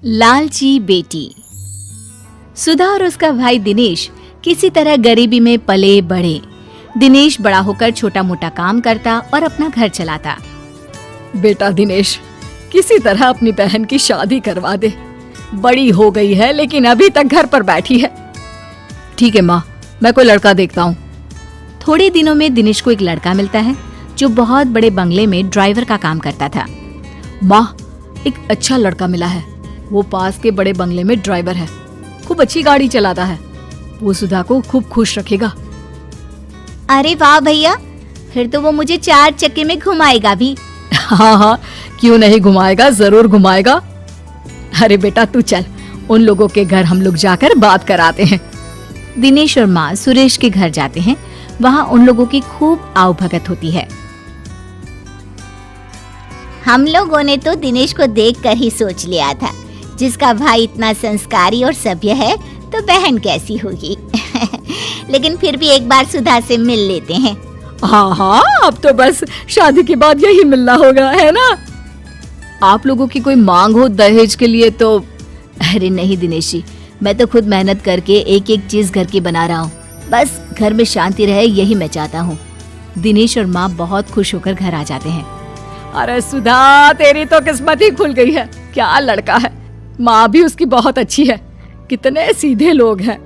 लालची बेटी। सुधा और उसका भाई दिनेश किसी तरह गरीबी में पले बढ़े। दिनेश बड़ा होकर छोटा मोटा काम करता और अपना घर चलाता। बेटा दिनेश, किसी तरह अपनी बहन की शादी करवा दे। बड़ी हो गई है लेकिन अभी तक घर पर बैठी है। ठीक है माँ, मैं कोई लड़का देखता हूँ। थोड़े दिनों में दिनेश को एक लड़का मिलता है जो बहुत बड़े बंगले में ड्राइवर का काम करता था। माँ, एक अच्छा लड़का मिला है। वो पास के बड़े बंगले में ड्राइवर है, खूब अच्छी गाड़ी चलाता है। वो सुधा को खूब खुश रखेगा। अरे वाह भैया, फिर तो वो मुझे 4 चक्के में घुमाएगा भी। हाँ, क्यों नहीं घुमाएगा, जरूर घुमाएगा। अरे बेटा तू चल, उन लोगों के घर हम लोग जाकर बात कराते हैं। दिनेश और माँ सुरेश के घर जाते हैं। वहाँ उन लोगों की खूब आवभगत होती है। हम लोगों ने तो दिनेश को देखकर ही सोच लिया था, जिसका भाई इतना संस्कारी और सभ्य है तो बहन कैसी होगी। लेकिन फिर भी एक बार सुधा से मिल लेते हैं। हाँ, अब तो बस शादी के बाद यही मिलना होगा, है ना? आप लोगों की कोई मांग हो दहेज के लिए तो? अरे नहीं दिनेश जी, मैं तो खुद मेहनत करके एक एक चीज घर की बना रहा हूँ। बस घर में शांति रहे, यही मैं चाहता हूँ। दिनेश और माँ बहुत खुश होकर घर आ जाते हैं। अरे सुधा, तेरी तो किस्मत ही खुल गई है। क्या लड़का है। माँ भी उसकी बहुत अच्छी है। कितने सीधे लोग हैं।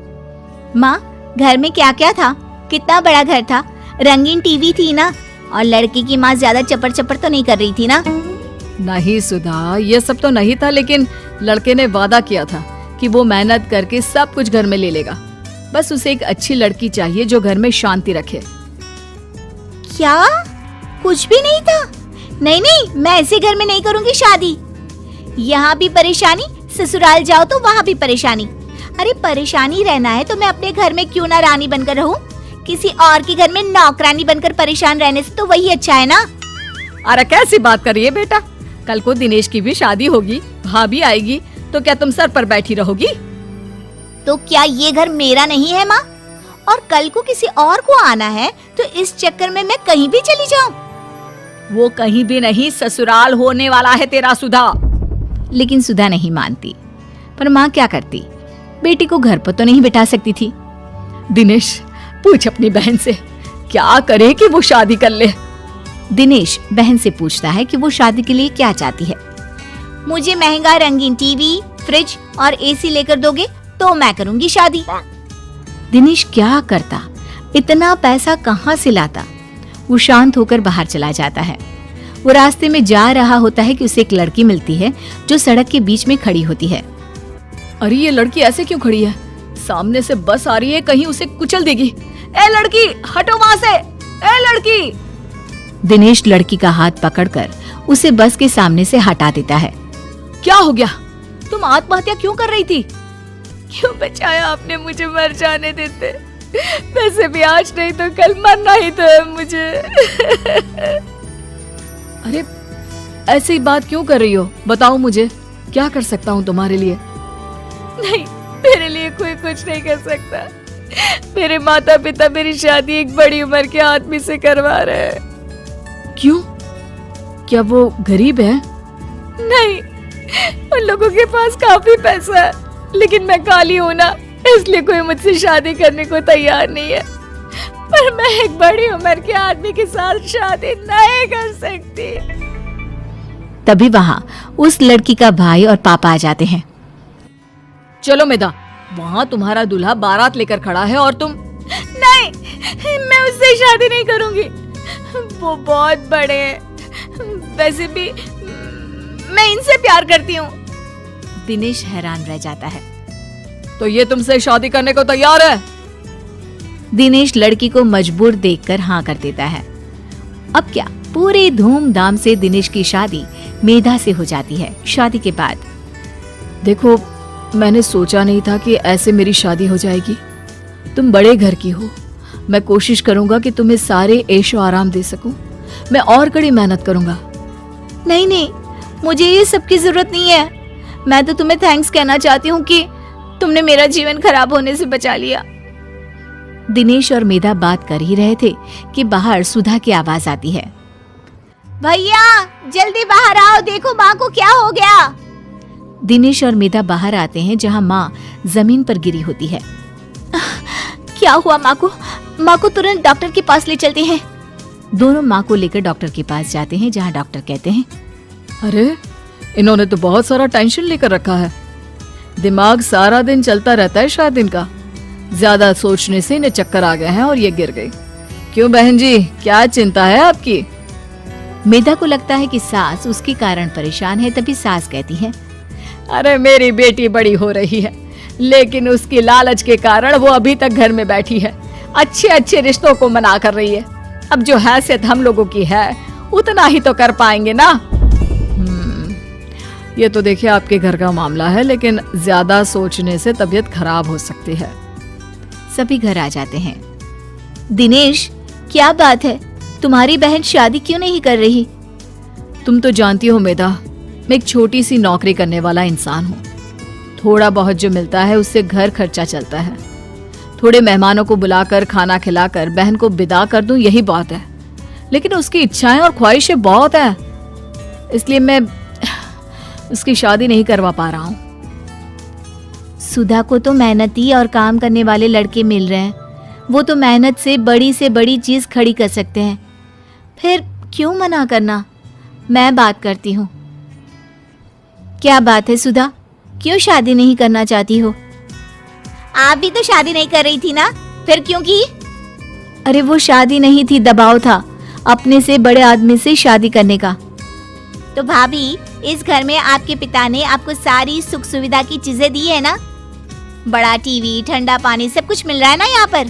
माँ, घर में क्या क्या था? कितना बड़ा घर था? रंगीन टीवी थी ना? और लड़की की माँ ज्यादा चपर चपर तो नहीं कर रही थी ना? नहीं सुधा, ये सब तो नहीं था, लेकिन लड़के ने वादा किया था कि वो मेहनत करके सब कुछ घर में ले लेगा। बस उसे एक अच्छी लड़की चाहिए जो घर में शांति रखे। क्या कुछ भी नहीं था? नहीं नहीं, मैं ऐसे घर में नहीं करूंगी शादी। यहाँ भी परेशानी, ससुराल जाओ तो वहाँ भी परेशानी। अरे परेशानी रहना है तो मैं अपने घर में क्यों ना रानी बनकर रहूं? किसी और के घर में नौकरानी बनकर परेशान रहने से तो वही अच्छा है ना। अरे कैसी बात कर रही है बेटा? कल को दिनेश की भी शादी होगी, भाभी आएगी, तो क्या तुम सर पर बैठी रहोगी? तो क्या ये घर मेरा नहीं है माँ? और कल को किसी और को आना है तो इस चक्कर में मैं कहीं भी चली जाऊं? वो कहीं भी नहीं, ससुराल होने वाला है तेरा सुधा। लेकिन सुधा नहीं मानती। पर माँ क्या करती, बेटी को घर पर तो नहीं बिठा सकती थी। दिनेश, पूछ अपनी बहन से क्या करे कि वो शादी कर ले। दिनेश बहन से पूछता है कि वो शादी के लिए क्या चाहती है। मुझे महंगा रंगीन टीवी, फ्रिज और एसी लेकर दोगे तो मैं करूंगी शादी। दिनेश क्या करता, इतना पैसा कहाँ से लाता? वो शांत होकर बाहर चला जाता है। वो रास्ते में जा रहा होता है कि उसे एक लड़की मिलती है जो सड़क के बीच में खड़ी होती है। अरे ये लड़की ऐसे क्यों खड़ी है? सामने से बस आ रही है, कहीं उसे कुचल देगी। ए लड़की, हटो वहाँ से। ए लड़की। दिनेश लड़की का हाथ पकड़कर उसे बस के सामने से हटा देता है। क्या हो गया? तुम आत्महत्या क्यों कर रही थी? क्यों बचाया आपने मुझे? मर जाने देते। वैसे भी आज नहीं तो कल मरना ही तो है मुझे। अरे ऐसी बात क्यों कर रही हो? बताओ मुझे, क्या कर सकता हूँ तुम्हारे लिए? नहीं, मेरे लिए कोई कुछ नहीं कर सकता। मेरे माता पिता मेरी शादी एक बड़ी उम्र के आदमी से करवा रहे हैं। क्यों? क्या वो गरीब है? नहीं, उन लोगों के पास काफी पैसा है, लेकिन मैं काली हूँ ना, इसलिए कोई मुझसे शादी करने को तैयार नहीं है। पर मैं एक बड़ी उम्र के आदमी के साथ शादी नहीं कर सकती। तभी वहाँ उस लड़की का भाई और पापा आ जाते हैं। चलो मेधा, वहाँ तुम्हारा दूल्हा बारात लेकर खड़ा है और तुम? नहीं, मैं उससे शादी नहीं करूंगी। वो बहुत बड़े हैं। वैसे भी मैं इनसे प्यार करती हूँ। दिनेश हैरान रह जाता है। तो ये तुमसे शादी करने को तैयार है? दिनेश लड़की को मजबूर देखकर हाँ कर देता है। अब क्या, पूरे धूमधाम से दिनेश की शादी मेधा से हो जाती है। शादी के बाद, देखो, मैंने सोचा नहीं था कि ऐसे मेरी शादी हो जाएगी। तुम बड़े घर की हो, मैं कोशिश करूंगा कि तुम्हें सारे ऐशो आराम दे सकूं। मैं और कड़ी मेहनत करूंगा। नहीं नहीं, मुझे ये सब की जरूरत नहीं है। मैं तो तुम्हें थैंक्स कहना चाहती हूँ कि तुमने मेरा जीवन खराब होने से बचा लिया। दिनेश और मेधा बात कर ही रहे थे कि बाहर सुधा की आवाज आती है। भैया जल्दी बाहर आओ, देखो माँ को क्या हो गया। दिनेश और मेधा बाहर आते हैं जहाँ माँ जमीन पर गिरी होती है। क्या हुआ माँ को? माँ को तुरंत डॉक्टर के पास ले चलते हैं। दोनों माँ को लेकर डॉक्टर के पास जाते हैं जहाँ डॉक्टर कहते हैं, अरे इन्होंने तो बहुत सारा टेंशन लेकर रखा है। दिमाग सारा दिन चलता रहता है शायद इनका। ज्यादा सोचने से इन्हें चक्कर आ गए हैं और ये गिर गई। क्यों बहन जी, क्या चिंता है आपकी? मेधा को लगता है कि सास उसके कारण परेशान है, तभी सास कहती है, अरे मेरी बेटी बड़ी हो रही है, लेकिन उसकी लालच के कारण वो अभी तक घर में बैठी है। अच्छे अच्छे रिश्तों को मना कर रही है। अब जो हैसियत हम लोगों की है उतना ही तो कर पाएंगे ना। ये तो देखिए आपके घर का मामला है, लेकिन ज्यादा सोचने से तबीयत खराब हो सकती है। सभी घर आ जाते हैं। दिनेश, क्या बात है? तुम्हारी बहन शादी क्यों नहीं कर रही? तुम तो जानती हो मेधा, मैं एक छोटी सी नौकरी करने वाला इंसान हूँ। थोड़ा बहुत जो मिलता है उससे घर खर्चा चलता है। थोड़े मेहमानों को बुलाकर खाना खिलाकर बहन को विदा कर दूं, यही बात है। लेकिन उसकी इच्छाएं और ख्वाहिशें बहुत है, इसलिए मैं उसकी शादी नहीं करवा पा रहा हूँ। सुधा को तो मेहनती और काम करने वाले लड़के मिल रहे हैं। वो तो मेहनत से बड़ी चीज खड़ी कर सकते हैं। फिर क्यों मना करना? मैं बात करती हूँ। क्या बात है सुधा, क्यों शादी नहीं करना चाहती हो? आप भी तो शादी नहीं कर रही थी ना, फिर क्यों की? अरे वो शादी नहीं थी, दबाव था अपने से बड़े आदमी से शादी करने का। तो भाभी, इस घर में आपके पिता ने आपको सारी सुख सुविधा की चीजें दी है ना? बड़ा टीवी, ठंडा पानी, सब कुछ मिल रहा है ना यहाँ पर।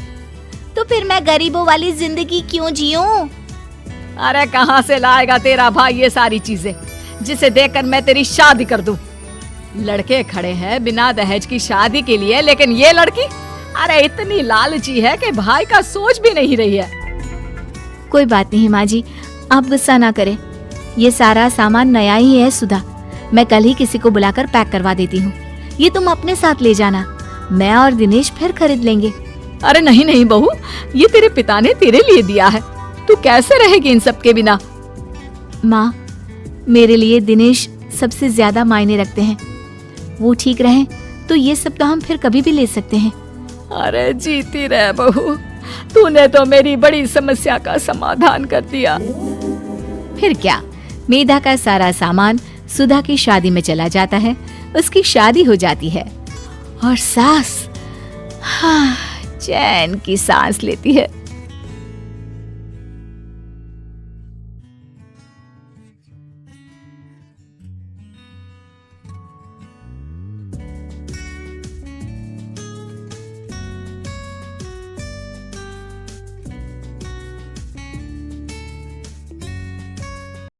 तो फिर मैं गरीबों वाली जिंदगी क्यों जीऊं? अरे कहाँ से लाएगा तेरा भाई ये सारी चीजें, जिसे देखकर मैं तेरी शादी कर दूं? लड़के खड़े हैं बिना दहेज की शादी के लिए, लेकिन ये लड़की अरे इतनी लालची है कि भाई का सोच भी नहीं रही है। कोई बात नहीं माँ जी, आप गुस्सा ना करें। ये सारा सामान नया ही है सुधा, मैं कल ही किसी को बुलाकर पैक करवा देती हूँ। ये तुम अपने साथ ले जाना, मैं और दिनेश फिर खरीद लेंगे। अरे नहीं नहीं बहू, ये तेरे पिता ने तेरे लिए दिया है, तू कैसे रहेगी इन सब के बिना? माँ, मेरे लिए दिनेश सबसे ज्यादा मायने रखते हैं। वो ठीक रहे तो ये सब तो हम फिर कभी भी ले सकते हैं। अरे जीती रह बहू, तूने तो मेरी बड़ी समस्या का समाधान कर दिया। फिर क्या, मेधा का सारा सामान सुधा की शादी में चला जाता है। उसकी शादी हो जाती है और सास चैन की सांस लेती है।